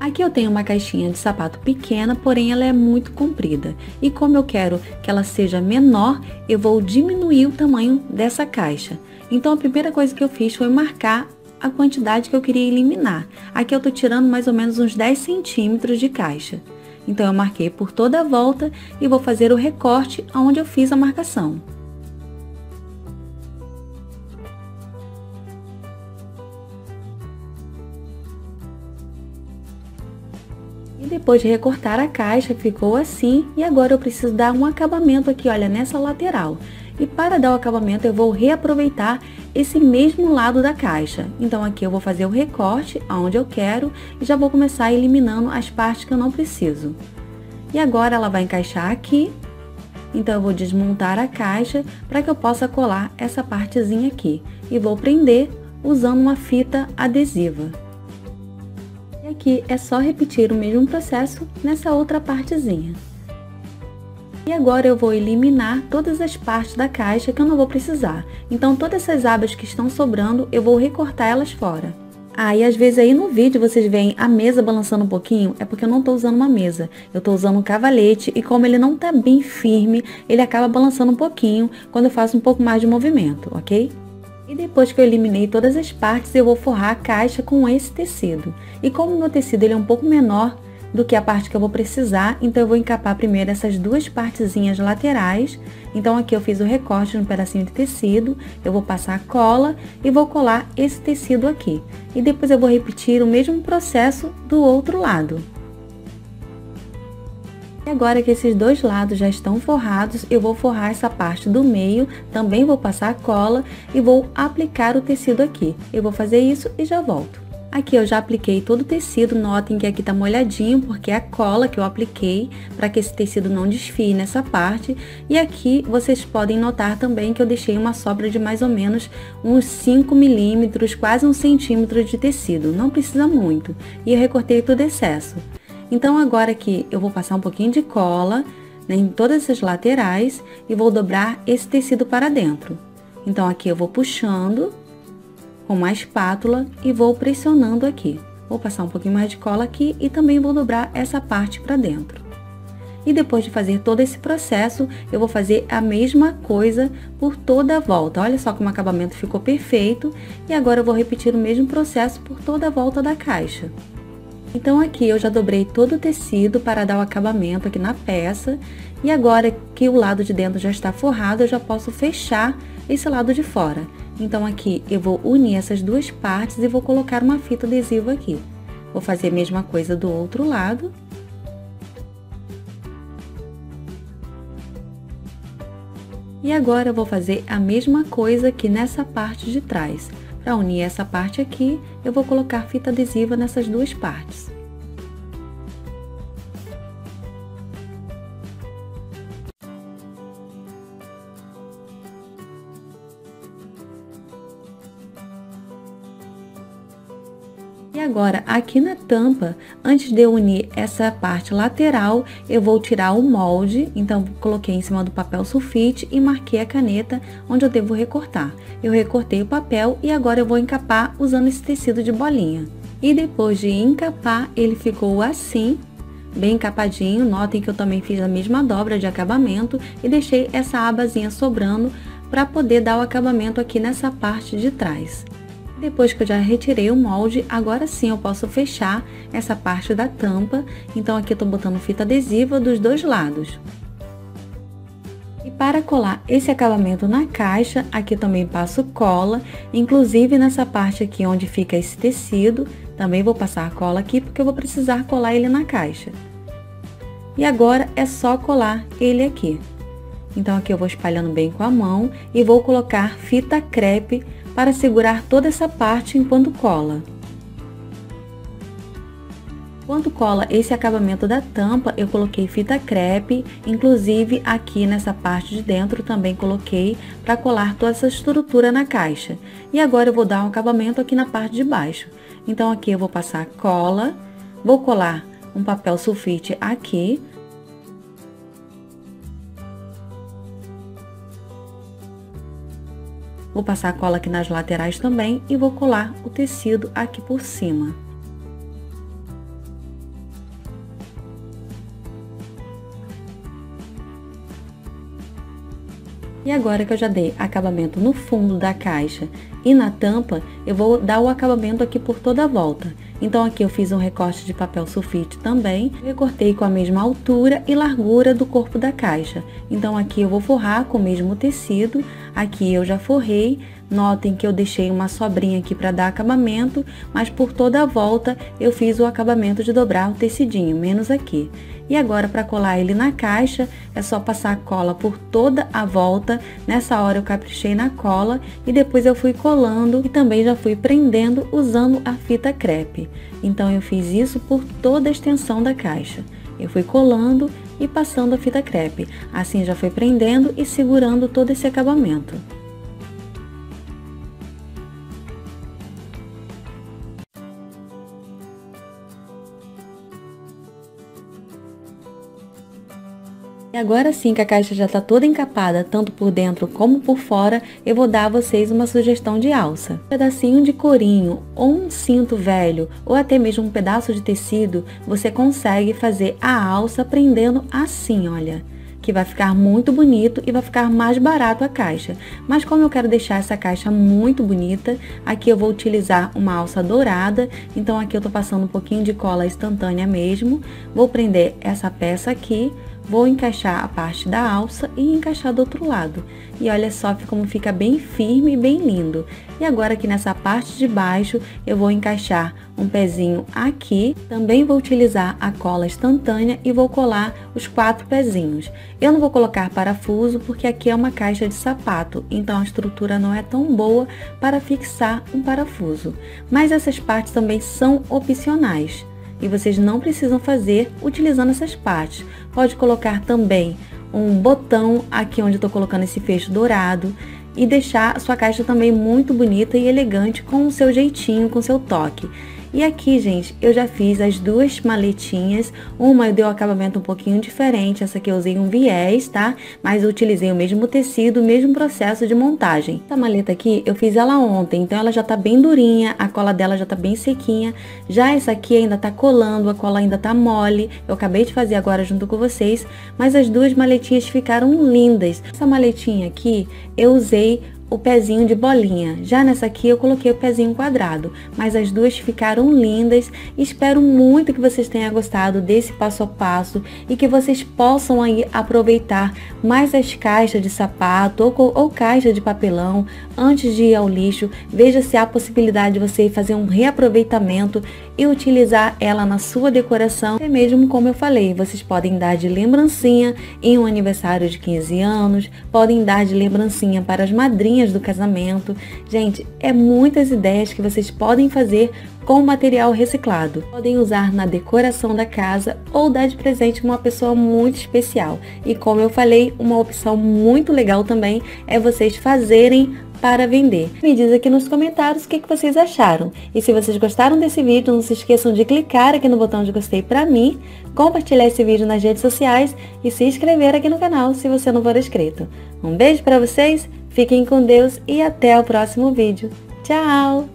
Aqui eu tenho uma caixinha de sapato pequena, porém ela é muito comprida. E como eu quero que ela seja menor, eu vou diminuir o tamanho dessa caixa. Então a primeira coisa que eu fiz foi marcar a quantidade que eu queria eliminar. Aqui eu tô tirando mais ou menos uns 10 centímetros de caixa. Então eu marquei por toda a volta e vou fazer o recorte onde eu fiz a marcação. E depois de recortar a caixa, ficou assim, e agora eu preciso dar um acabamento aqui, olha, nessa lateral. E para dar o acabamento, eu vou reaproveitar esse mesmo lado da caixa. Então aqui eu vou fazer o recorte aonde eu quero e já vou começar eliminando as partes que eu não preciso. E agora ela vai encaixar aqui, então eu vou desmontar a caixa para que eu possa colar essa partezinha aqui. E vou prender usando uma fita adesiva. E aqui é só repetir o mesmo processo nessa outra partezinha. E agora eu vou eliminar todas as partes da caixa que eu não vou precisar. Então todas essas abas que estão sobrando, eu vou recortar elas fora. Ah, e às vezes aí no vídeo vocês veem a mesa balançando um pouquinho, é porque eu não tô usando uma mesa. Eu tô usando um cavalete e como ele não tá bem firme, ele acaba balançando um pouquinho quando eu faço um pouco mais de movimento, ok? E depois que eu eliminei todas as partes, eu vou forrar a caixa com esse tecido. E como o meu tecido ele é um pouco menor do que a parte que eu vou precisar, então eu vou encapar primeiro essas duas partezinhas laterais. Então aqui eu fiz o recorte no pedacinho de tecido, eu vou passar a cola e vou colar esse tecido aqui. E depois eu vou repetir o mesmo processo do outro lado. E agora que esses dois lados já estão forrados, eu vou forrar essa parte do meio, também vou passar a cola e vou aplicar o tecido aqui. Eu vou fazer isso e já volto. Aqui eu já apliquei todo o tecido, notem que aqui tá molhadinho, porque é a cola que eu apliquei para que esse tecido não desfie nessa parte. E aqui vocês podem notar também que eu deixei uma sobra de mais ou menos uns 5 milímetros, quase 1 centímetro de tecido, não precisa muito. E eu recortei todo o excesso. Então agora aqui eu vou passar um pouquinho de cola, né, em todas as laterais e vou dobrar esse tecido para dentro. Então aqui eu vou puxando com uma espátula e vou pressionando aqui. Vou passar um pouquinho mais de cola aqui e também vou dobrar essa parte para dentro. E depois de fazer todo esse processo, eu vou fazer a mesma coisa por toda a volta. Olha só como o acabamento ficou perfeito. E agora eu vou repetir o mesmo processo por toda a volta da caixa. Então aqui eu já dobrei todo o tecido para dar o acabamento aqui na peça. E agora que o lado de dentro já está forrado, eu já posso fechar esse lado de fora. Então aqui eu vou unir essas duas partes e vou colocar uma fita adesiva aqui. Vou fazer a mesma coisa do outro lado. E agora eu vou fazer a mesma coisa aqui nessa parte de trás. Para unir essa parte aqui, eu vou colocar fita adesiva nessas duas partes. E agora, aqui na tampa, antes de eu unir essa parte lateral, eu vou tirar o molde. Então, coloquei em cima do papel sulfite e marquei a caneta onde eu devo recortar. Eu recortei o papel e agora eu vou encapar usando esse tecido de bolinha. E depois de encapar, ele ficou assim, bem encapadinho. Notem que eu também fiz a mesma dobra de acabamento e deixei essa abazinha sobrando para poder dar o acabamento aqui nessa parte de trás. Depois que eu já retirei o molde, agora sim eu posso fechar essa parte da tampa. Então aqui eu tô botando fita adesiva dos dois lados. E para colar esse acabamento na caixa, aqui eu também passo cola, inclusive nessa parte aqui onde fica esse tecido, também vou passar cola aqui porque eu vou precisar colar ele na caixa. E agora é só colar ele aqui. Então aqui eu vou espalhando bem com a mão e vou colocar fita crepe para segurar toda essa parte enquanto cola. Quando cola esse acabamento da tampa, eu coloquei fita crepe, inclusive aqui nessa parte de dentro também coloquei para colar toda essa estrutura na caixa. E agora eu vou dar um acabamento aqui na parte de baixo. Então aqui eu vou passar cola, vou colar um papel sulfite aqui. Vou passar a cola aqui nas laterais também e vou colar o tecido aqui por cima. E agora que eu já dei acabamento no fundo da caixa e na tampa, eu vou dar o acabamento aqui por toda a volta. Então aqui eu fiz um recorte de papel sulfite também, recortei com a mesma altura e largura do corpo da caixa. Então aqui eu vou forrar com o mesmo tecido, aqui eu já forrei. Notem que eu deixei uma sobrinha aqui para dar acabamento, mas por toda a volta eu fiz o acabamento de dobrar o tecidinho, menos aqui. E agora, para colar ele na caixa, é só passar a cola por toda a volta. Nessa hora eu caprichei na cola e depois eu fui colando e também já fui prendendo usando a fita crepe. Então eu fiz isso por toda a extensão da caixa. Eu fui colando e passando a fita crepe. Assim já fui prendendo e segurando todo esse acabamento. E agora sim que a caixa já está toda encapada, tanto por dentro como por fora, eu vou dar a vocês uma sugestão de alça. Um pedacinho de corinho, ou um cinto velho, ou até mesmo um pedaço de tecido, você consegue fazer a alça prendendo assim, olha. Que vai ficar muito bonito e vai ficar mais barato a caixa. Mas como eu quero deixar essa caixa muito bonita, aqui eu vou utilizar uma alça dourada. Então aqui eu tô passando um pouquinho de cola instantânea mesmo. Vou prender essa peça aqui. Vou encaixar a parte da alça e encaixar do outro lado. E olha só como fica bem firme e bem lindo. E agora aqui nessa parte de baixo, eu vou encaixar um pezinho aqui. Também vou utilizar a cola instantânea e vou colar os 4 pezinhos. Eu não vou colocar parafuso porque aqui é uma caixa de sapato, então a estrutura não é tão boa para fixar um parafuso. Mas essas partes também são opcionais. E vocês não precisam fazer utilizando essas partes. Pode colocar também um botão aqui onde eu tô colocando esse fecho dourado e deixar a sua caixa também muito bonita e elegante com o seu jeitinho, com o seu toque. E aqui, gente, eu já fiz as 2 maletinhas. Uma eu dei um acabamento um pouquinho diferente, essa aqui eu usei um viés, tá? Mas eu utilizei o mesmo tecido, o mesmo processo de montagem. Essa maleta aqui eu fiz ela ontem, então ela já tá bem durinha, a cola dela já tá bem sequinha. Já essa aqui ainda tá colando, a cola ainda tá mole. Eu acabei de fazer agora junto com vocês, mas as 2 maletinhas ficaram lindas. Essa maletinha aqui eu usei o pezinho de bolinha. Já nessa aqui eu coloquei o pezinho quadrado, mas as 2 ficaram lindas. Espero muito que vocês tenham gostado desse passo a passo e que vocês possam aí aproveitar mais as caixas de sapato ou caixa de papelão antes de ir ao lixo. Veja se há possibilidade de você fazer um reaproveitamento e utilizar ela na sua decoração. Até mesmo como eu falei, vocês podem dar de lembrancinha em um aniversário de 15 anos, podem dar de lembrancinha para as madrinhas do casamento. Gente, é muitas ideias que vocês podem fazer com material reciclado. Podem usar na decoração da casa ou dar de presente para uma pessoa muito especial. E como eu falei, uma opção muito legal também é vocês fazerem para vender. Me diz aqui nos comentários o que vocês acharam. E se vocês gostaram desse vídeo, não se esqueçam de clicar aqui no botão de gostei para mim, compartilhar esse vídeo nas redes sociais e se inscrever aqui no canal se você não for inscrito. Um beijo para vocês, fiquem com Deus e até o próximo vídeo. Tchau!